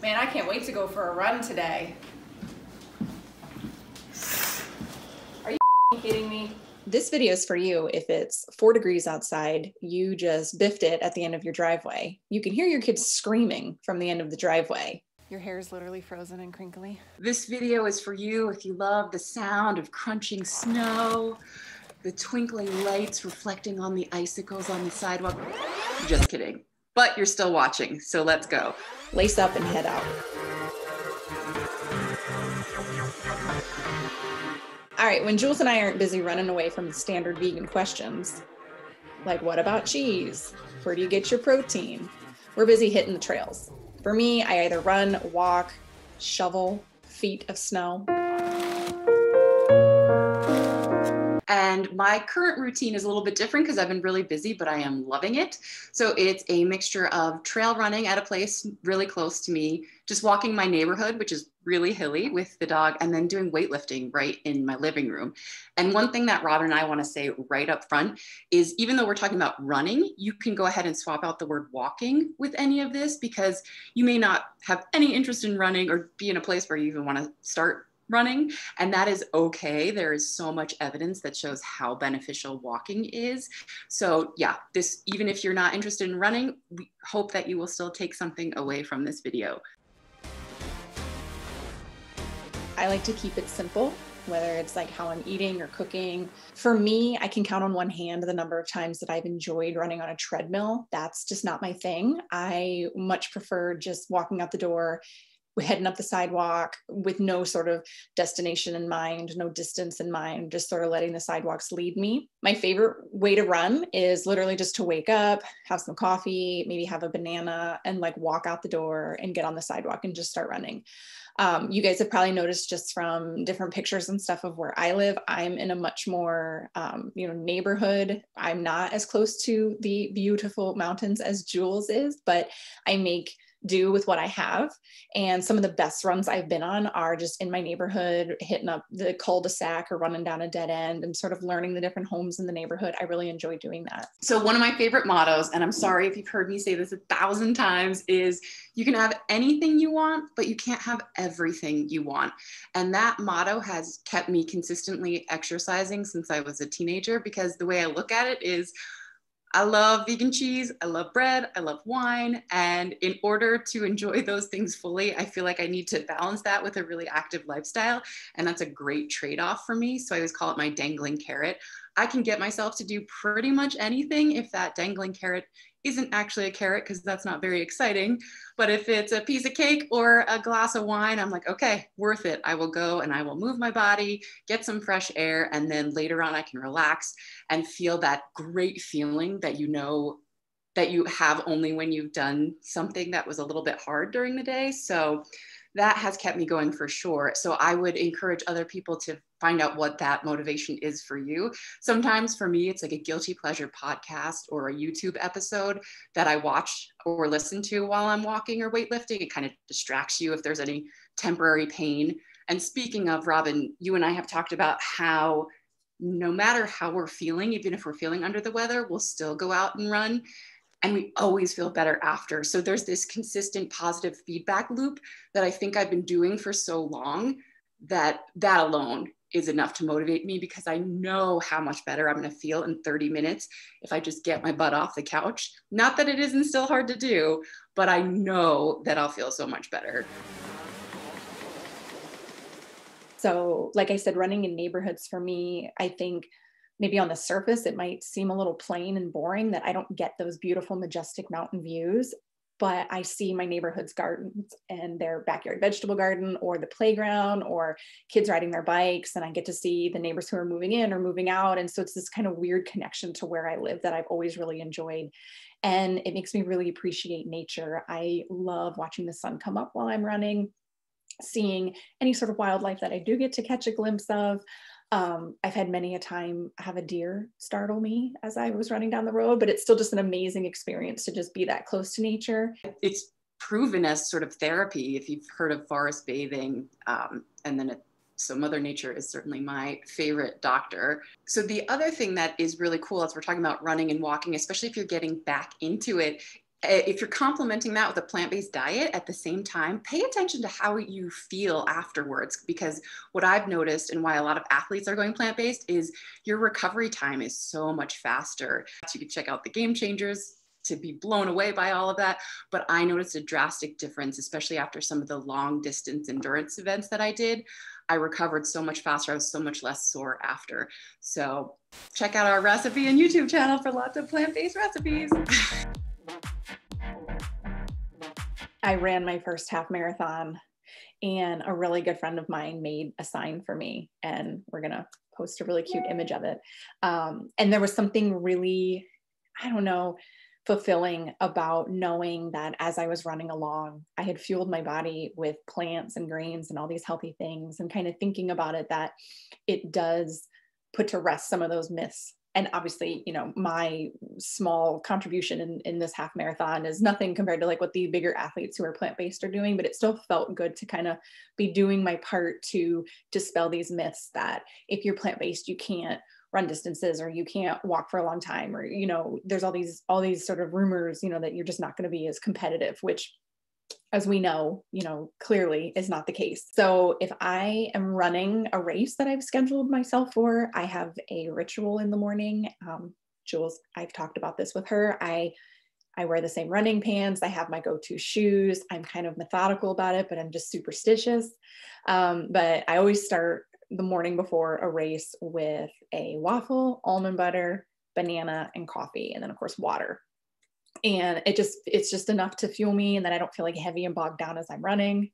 Man, I can't wait to go for a run today. Are you kidding me? This video is for you if it's 4 degrees outside, you just biffed it at the end of your driveway. You can hear your kids screaming from the end of the driveway. Your hair is literally frozen and crinkly. This video is for you if you love the sound of crunching snow, the twinkling lights reflecting on the icicles on the sidewalk. Just kidding, but you're still watching, so let's go. Lace up and head out. All right, when Jules and I aren't busy running away from the standard vegan questions, like what about cheese? Where do you get your protein? We're busy hitting the trails. For me, I either run, walk, shovel feet of snow. And my current routine is a little bit different because I've been really busy, but I am loving it. So it's a mixture of trail running at a place really close to me, just walking my neighborhood, which is really hilly with the dog, and then doing weightlifting right in my living room. And one thing that Robin and I want to say right up front is even though we're talking about running, you can go ahead and swap out the word walking with any of this because you may not have any interest in running or be in a place where you even want to start running, and that is okay. There is so much evidence that shows how beneficial walking is. So yeah, this, even if you're not interested in running, we hope that you will still take something away from this video. I like to keep it simple, whether it's like how I'm eating or cooking. For me, I can count on one hand the number of times that I've enjoyed running on a treadmill. That's just not my thing. I much prefer just walking out the door, heading up the sidewalk with no sort of destination in mind, no distance in mind, just sort of letting the sidewalks lead me. My favorite way to run is literally just to wake up, have some coffee, maybe have a banana, and like walk out the door and get on the sidewalk and just start running. You guys have probably noticed just from different pictures and stuff of where I live, I'm in a much more, neighborhood. I'm not as close to the beautiful mountains as Jules is, but I make do with what I have. And some of the best runs I've been on are just in my neighborhood, hitting up the cul-de-sac or running down a dead end and sort of learning the different homes in the neighborhood. I really enjoy doing that. So one of my favorite mottos, and I'm sorry if you've heard me say this 1,000 times, is you can have anything you want, but you can't have everything you want. And that motto has kept me consistently exercising since I was a teenager, because the way I look at it is, I love vegan cheese, I love bread, I love wine. And in order to enjoy those things fully, I feel like I need to balance that with a really active lifestyle. And that's a great trade-off for me. So I always call it my dangling carrot. I can get myself to do pretty much anything if that dangling carrot isn't actually a carrot, because that's not very exciting. But if it's a piece of cake or a glass of wine, I'm like, okay, worth it. I will go and I will move my body, get some fresh air, and then later on I can relax and feel that great feeling that you know that you have only when you've done something that was a little bit hard during the day. So that has kept me going for sure. So I would encourage other people to find out what that motivation is for you. Sometimes for me, it's like a guilty pleasure podcast or a YouTube episode that I watch or listen to while I'm walking or weightlifting. It kind of distracts you if there's any temporary pain. And speaking of, Robin, you and I have talked about how no matter how we're feeling, even if we're feeling under the weather, we'll still go out and run. And we always feel better after. So there's this consistent positive feedback loop that I think I've been doing for so long that alone is enough to motivate me, because I know how much better I'm going to feel in 30 minutes if I just get my butt off the couch. Not that it isn't still hard to do, but I know that I'll feel so much better. So like I said, running in neighborhoods for me, I think maybe on the surface, it might seem a little plain and boring that I don't get those beautiful, majestic mountain views, but I see my neighborhood's gardens and their backyard vegetable garden or the playground or kids riding their bikes. And I get to see the neighbors who are moving in or moving out. And so it's this kind of weird connection to where I live that I've always really enjoyed. And it makes me really appreciate nature. I love watching the sun come up while I'm running, seeing any sort of wildlife that I do get to catch a glimpse of. I've had many a time have a deer startle me as I was running down the road, but it's still just an amazing experience to just be that close to nature. It's proven as sort of therapy, if you've heard of forest bathing, and then so Mother Nature is certainly my favorite doctor. So the other thing that is really cool as we're talking about running and walking, especially if you're getting back into it, if you're complementing that with a plant-based diet at the same time, pay attention to how you feel afterwards, because what I've noticed and why a lot of athletes are going plant-based is your recovery time is so much faster. You can check out the Game Changers to be blown away by all of that. But I noticed a drastic difference, especially after some of the long distance endurance events that I did. I recovered so much faster. I was so much less sore after. So check out our recipe and YouTube channel for lots of plant-based recipes. I ran my first half marathon, and a really good friend of mine made a sign for me, and we're going to post a really cute image of it. And there was something really, I don't know, fulfilling about knowing that as I was running along, I had fueled my body with plants and grains and all these healthy things, and kind of thinking about it, that it does put to rest some of those myths. And obviously, you know, my small contribution in this half marathon is nothing compared to like what the bigger athletes who are plant-based are doing, but it still felt good to kind of be doing my part to dispel these myths that if you're plant-based, you can't run distances, or you can't walk for a long time, or, you know, there's all these sort of rumors, you know, that you're just not going to be as competitive, which, as we know, you know, clearly is not the case. So if I am running a race that I've scheduled myself for, I have a ritual in the morning. Jules, I've talked about this with her. I wear the same running pants. I have my go-to shoes. I'm kind of methodical about it, but I'm just superstitious. But I always start the morning before a race with a waffle, almond butter, banana, and coffee, and then of course water. And it's just enough to fuel me, and then I don't feel like heavy and bogged down as I'm running.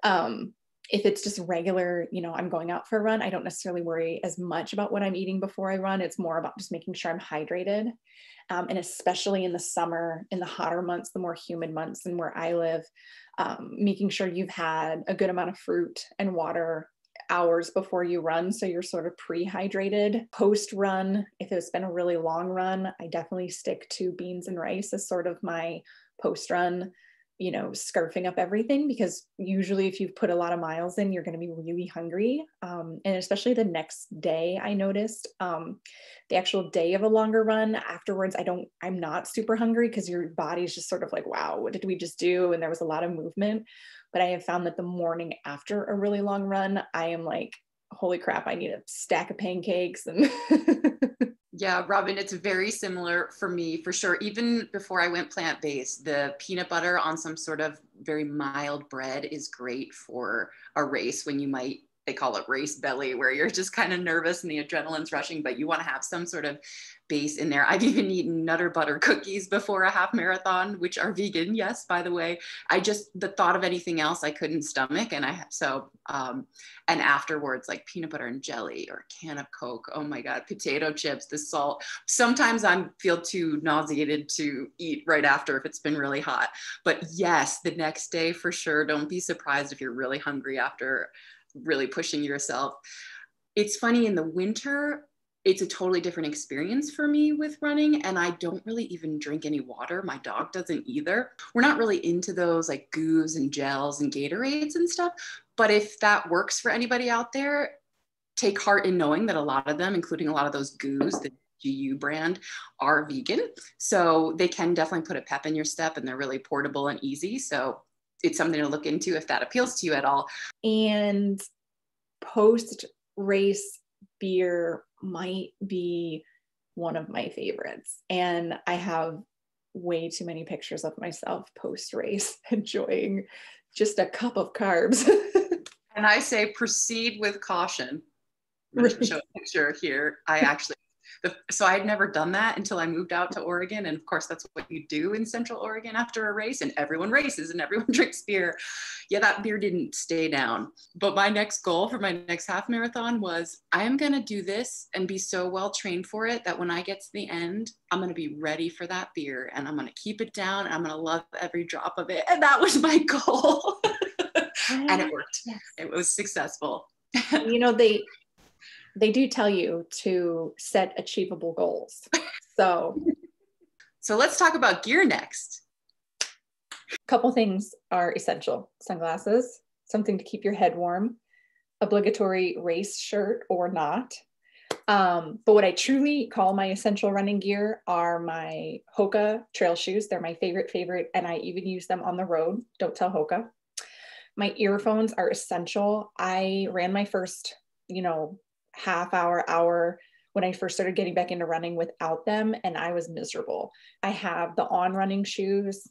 If it's just regular, you know, I'm going out for a run, I don't necessarily worry as much about what I'm eating before I run. It's more about just making sure I'm hydrated. And especially in the summer, in the hotter months, the more humid months, and where I live, making sure you've had a good amount of fruit and water hours before you run, so you're sort of pre-hydrated. Post run, if it's been a really long run, I definitely stick to beans and rice as sort of my post run, you know, scarfing up everything, because usually if you've put a lot of miles in, you're going to be really hungry. And especially the next day, I noticed the actual day of a longer run afterwards, I'm not super hungry, because your body's just sort of like, wow, what did we just do? And there was a lot of movement. But I have found that the morning after a really long run, I am like, holy crap, I need a stack of pancakes. And Yeah, Robin, it's very similar for me, for sure. Even before I went plant-based, the peanut butter on some sort of very mild bread is great for a race when you might, they call it race belly, where you're just kind of nervous and the adrenaline's rushing, but you want to have some sort of base in there. I've even eaten Nutter Butter cookies before a half marathon, which are vegan. Yes, by the way. The thought of anything else I couldn't stomach. And and afterwards, like peanut butter and jelly or a can of Coke. Oh my God, potato chips, the salt. Sometimes I feel too nauseated to eat right after if it's been really hot. But yes, the next day for sure. Don't be surprised if you're really hungry after really pushing yourself. It's funny, in the winter, it's a totally different experience for me with running, and I don't really even drink any water. My dog doesn't either. We're not really into those like goos and gels and Gatorades and stuff, but if that works for anybody out there, take heart in knowing that a lot of them, including a lot of those goos, the GU brand, are vegan. So they can definitely put a pep in your step, and they're really portable and easy. So it's something to look into if that appeals to you at all. And post race beer might be one of my favorites. And I have way too many pictures of myself post race enjoying just a cup of carbs. And I say proceed with caution. I'm going to show a picture here. So I had never done that until I moved out to Oregon. And of course, that's what you do in Central Oregon after a race, and everyone races and everyone drinks beer. Yeah, that beer didn't stay down. But my next goal for my next half marathon was, I am going to do this and be so well trained for it that when I get to the end, I'm going to be ready for that beer, and I'm going to keep it down, and I'm going to love every drop of it. And that was my goal. And it worked. Yes. It was successful. You know, they do tell you to set achievable goals. So let's talk about gear next. A couple things are essential. Sunglasses, something to keep your head warm, obligatory race shirt or not, But what I truly call my essential running gear are my Hoka trail shoes. They're my favorite, and I even use them on the road. Don't tell Hoka. My earphones are essential. I ran my first, half hour when I first started getting back into running without them, and I was miserable. I have the On running shoes,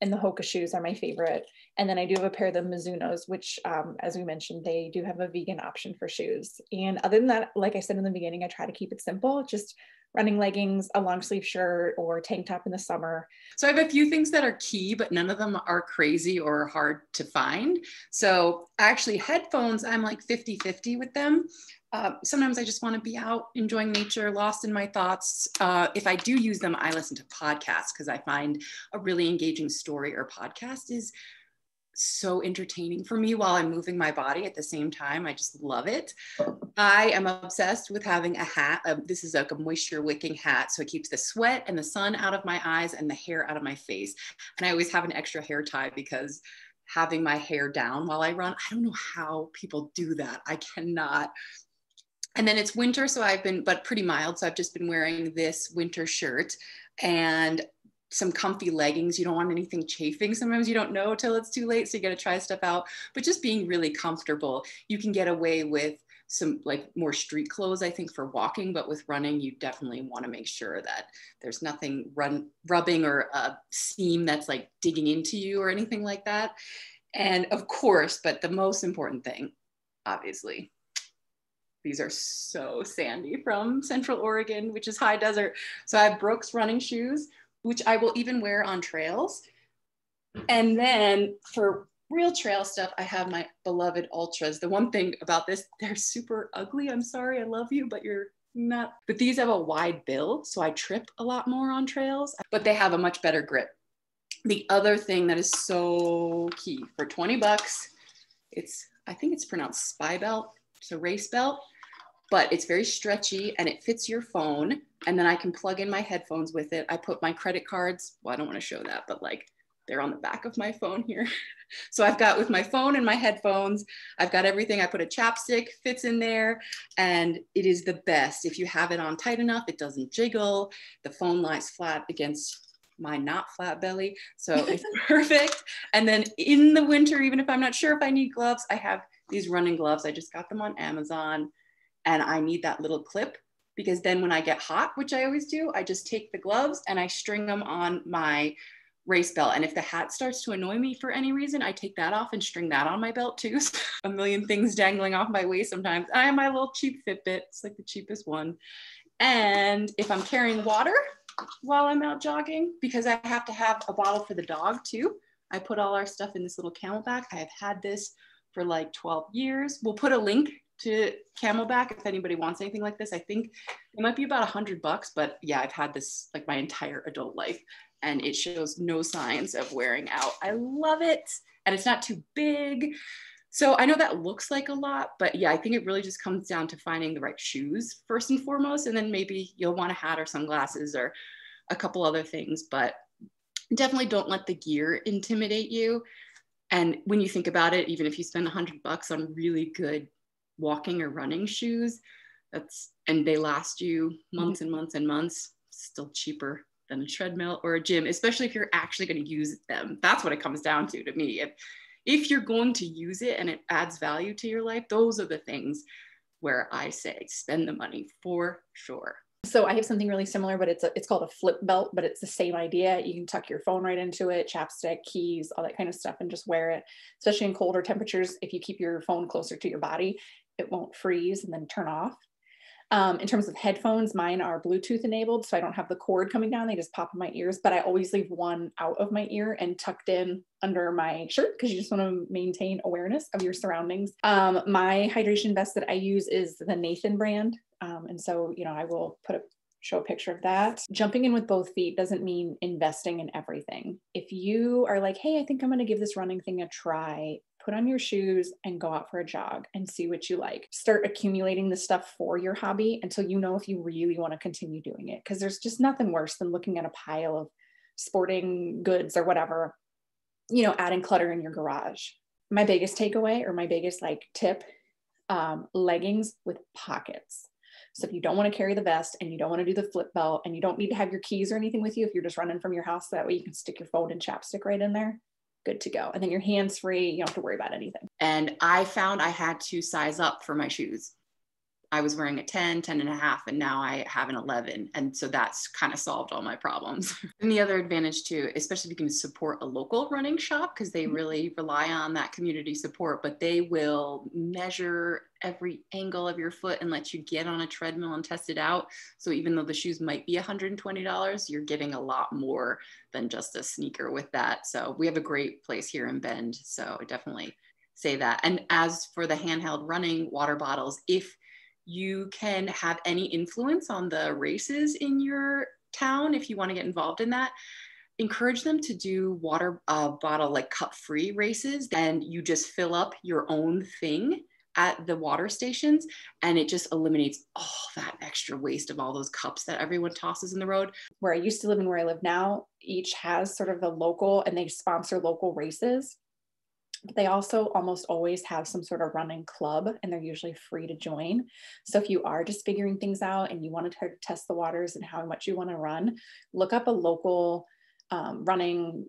and the Hoka shoes are my favorite. And then I do have a pair of the Mizunos, which, as we mentioned, they do have a vegan option for shoes. And other than that, like I said in the beginning, I try to keep it simple, just running leggings, a long sleeve shirt, or tank top in the summer. So I have a few things that are key, but none of them are crazy or hard to find. So actually headphones, I'm like 50-50 with them. Sometimes I just want to be out enjoying nature, lost in my thoughts. If I do use them, I listen to podcasts because I find a really engaging story or podcast is so entertaining for me while I'm moving my body at the same time. I just love it. I am obsessed with having a hat. This is like a moisture wicking hat. So it keeps the sweat and the sun out of my eyes and the hair out of my face. And I always have an extra hair tie because having my hair down while I run, I don't know how people do that. I cannot. And then it's winter, so but pretty mild. So I've just been wearing this winter shirt and some comfy leggings. You don't want anything chafing. Sometimes you don't know till it's too late. So you got to try stuff out, but just being really comfortable. You can get away with some like more street clothes, I think, for walking, but with running, you definitely want to make sure that there's nothing rubbing or a seam that's like digging into you or anything like that. And of course, but the most important thing, obviously, these are so sandy from Central Oregon, which is high desert. So I have Brooks running shoes, which I will even wear on trails. And then for real trail stuff, I have my beloved Ultras. The one thing about this, they're super ugly. I'm sorry, I love you, but you're not. But these have a wide bill, so I trip a lot more on trails, but they have a much better grip. The other thing that is so key, for 20 bucks, I think it's pronounced Spy Belt. It's a race belt, but it's very stretchy and it fits your phone. And then I can plug in my headphones with it. I put my credit cards. Well, I don't want to show that, but like they're on the back of my phone here. So I've got with my phone and my headphones, I've got everything. I put a chapstick, fits in there, and it is the best. If you have it on tight enough, it doesn't jiggle. The phone lies flat against my not flat belly. So it's perfect. And then in the winter, even if I'm not sure if I need gloves, I have these running gloves. I just got them on Amazon, and I need that little clip because then when I get hot, which I always do, I just take the gloves and I string them on my race belt. And if the hat starts to annoy me for any reason, I take that off and string that on my belt too. So a million things dangling off my waist sometimes. I have my little cheap Fitbit. It's like the cheapest one. And if I'm carrying water while I'm out jogging, because I have to have a bottle for the dog too, I put all our stuff in this little Camelback. I have had this for like 12 years. We'll put a link to Camelback if anybody wants anything like this. I think it might be about $100, but yeah, I've had this like my entire adult life and it shows no signs of wearing out. I love it. And it's not too big. So I know that looks like a lot, but yeah, I think it really just comes down to finding the right shoes first and foremost. And then maybe you'll want a hat or sunglasses or a couple other things, but definitely don't let the gear intimidate you. And when you think about it, even if you spend $100 on really good walking or running shoes, and they last you months and months and months, still cheaper than a treadmill or a gym, especially if you're actually going to use them. That's what it comes down to me. If you're going to use it and it adds value to your life, those are the things where I say spend the money for sure. So I have something really similar, but it's called a flip belt, but it's the same idea. You can tuck your phone right into it, chapstick, keys, all that kind of stuff, and just wear it, especially in colder temperatures. If you keep your phone closer to your body, it won't freeze and then turn off. In terms of headphones, mine are Bluetooth enabled, so I don't have the cord coming down. They just pop in my ears, but I always leave one out of my ear and tucked in under my shirt because you just want to maintain awareness of your surroundings. My hydration vest that I use is the Nathan brand. And so, I will show a picture of that. Jumping in with both feet doesn't mean investing in everything. If you are like, hey, I think I'm going to give this running thing a try, put on your shoes and go out for a jog and see what you like. Start accumulating the stuff for your hobby until you know if you really want to continue doing it. Because there's just nothing worse than looking at a pile of sporting goods or whatever, adding clutter in your garage. My biggest takeaway or my biggest tip, leggings with pockets. So if you don't want to carry the vest and you don't want to do the flip belt and you don't need to have your keys or anything with you, if you're just running from your house, that way you can stick your phone and chapstick right in there, good to go. And then your hands free, you don't have to worry about anything. And I found I had to size up for my shoes. I was wearing a 10, 10 and a half, and now I have an 11. And so that's kind of solved all my problems. And the other advantage too, especially if you can support a local running shop, because they really rely on that community support, but they will measure every angle of your foot and let you get on a treadmill and test it out. So even though the shoes might be $120, you're getting a lot more than just a sneaker with that. So we have a great place here in Bend. So I definitely say that. And as for the handheld running water bottles, if you can have any influence on the races in your town, if you want to get involved in that, encourage them to do water bottle, like cup free races. And you just fill up your own thing at the water stations, and it just eliminates all that extra waste of all those cups that everyone tosses in the road. Where I used to live and where I live now, each has sort of the local, and they sponsor local races. But they also almost always have some sort of running club, and they're usually free to join. So if you are just figuring things out and you want to test the waters and how much you want to run, look up a local running,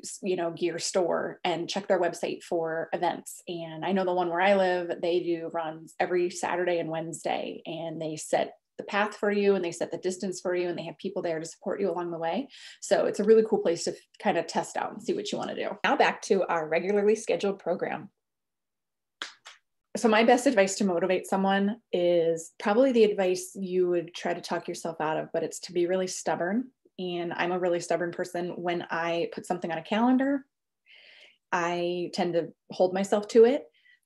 gear store and check their website for events. And I know the one where I live, they do runs every Saturday and Wednesday, and they set the path for you and they set the distance for you, and they have people there to support you along the way. So it's a really cool place to kind of test out and see what you want to do. Now back to our regularly scheduled program. So my best advice to motivate someone is probably the advice you would try to talk yourself out of, but it's to be really stubborn. And I'm a really stubborn person. When I put something on a calendar, I tend to hold myself to it.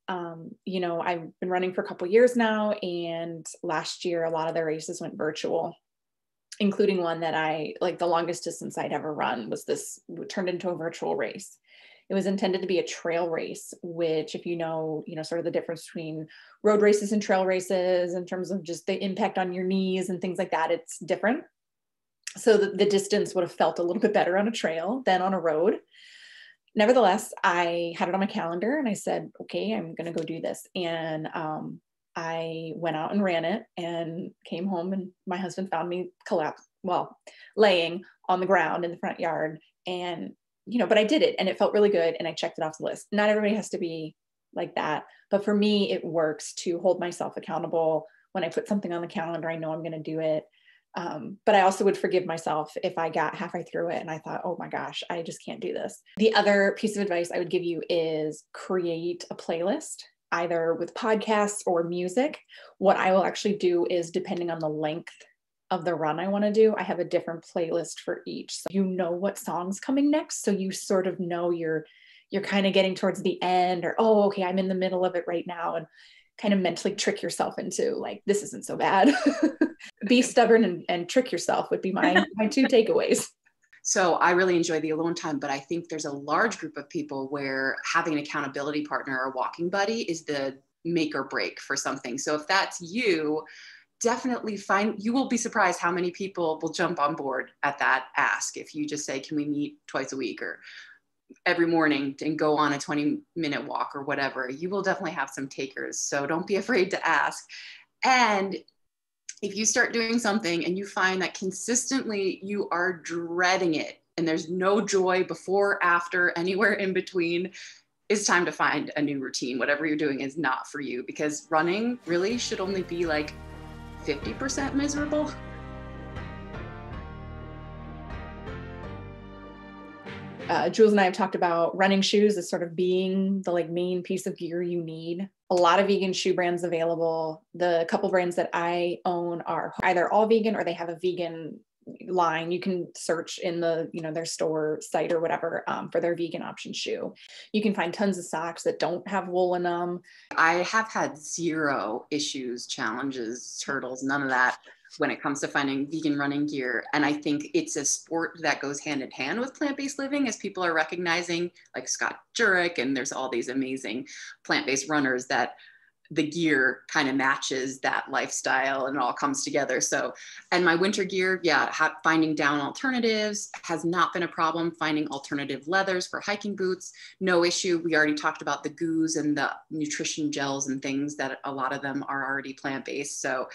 I've been running for a couple of years now, and last year, a lot of the races went virtual, including one that the longest distance I'd ever run turned into a virtual race. It was intended to be a trail race, which, if sort of the difference between road races and trail races in terms of just the impact on your knees and things like that, it's different. So the distance would have felt a little bit better on a trail than on a road. Nevertheless, I had it on my calendar and I said, okay, I'm going to go do this. And I went out and ran it and came home, and my husband found me laying on the ground in the front yard. And, but I did it and it felt really good. And I checked it off the list. Not everybody has to be like that. But for me, it works to hold myself accountable. When I put something on the calendar, I know I'm going to do it. But I also would forgive myself if I got halfway through it and I thought, oh my gosh, I just can't do this. The other piece of advice I would give you is create a playlist, either with podcasts or music. What I will actually do is, depending on the length of the run I want to do, I have a different playlist for each. So you know what song's coming next. So you sort of know you're kind of getting towards the end, or, oh, okay, I'm in the middle of it right now. And kind of mentally trick yourself into like, this isn't so bad. Be stubborn and trick yourself would be my two takeaways. So I really enjoy the alone time, but I think there's a large group of people where having an accountability partner or walking buddy is the make or break for something. So if that's you, definitely you will be surprised how many people will jump on board at that ask. If you just say, can we meet twice a week or every morning and go on a 20-minute walk or whatever, you will definitely have some takers. So don't be afraid to ask. And if you start doing something and you find that consistently you are dreading it and there's no joy before, after, anywhere in between, it's time to find a new routine. Whatever you're doing is not for you, because running really should only be like 50% miserable. Jules and I have talked about running shoes as sort of being the main piece of gear you need. A lot of vegan shoe brands available. The couple brands that I own are either all vegan or they have a vegan line. You can search in their store site or whatever for their vegan option shoe. You can find tons of socks that don't have wool in them. I have had zero issues, challenges, hurdles, none of that when it comes to finding vegan running gear. And I think it's a sport that goes hand in hand with plant-based living, as people are recognizing, like Scott Jurek, and there's all these amazing plant-based runners that the gear kind of matches that lifestyle and it all comes together. So, and my winter gear, finding down alternatives has not been a problem. Finding alternative leathers for hiking boots, no issue. We already talked about the goos and the nutrition gels and things that a lot of them are already plant-based. So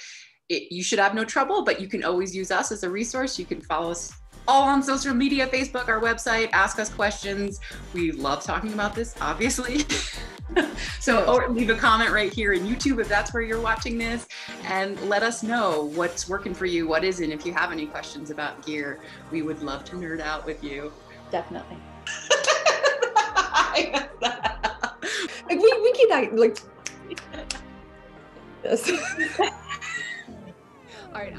you should have no trouble, but you can always use us as a resource. You can follow us all on social media, Facebook, our website, ask us questions. We love talking about this, obviously. So, or leave a comment right here in YouTube if that's where you're watching this, and let us know what's working for you, what isn't. If you have any questions about gear, we would love to nerd out with you. Definitely. Like we keep that like this. All right.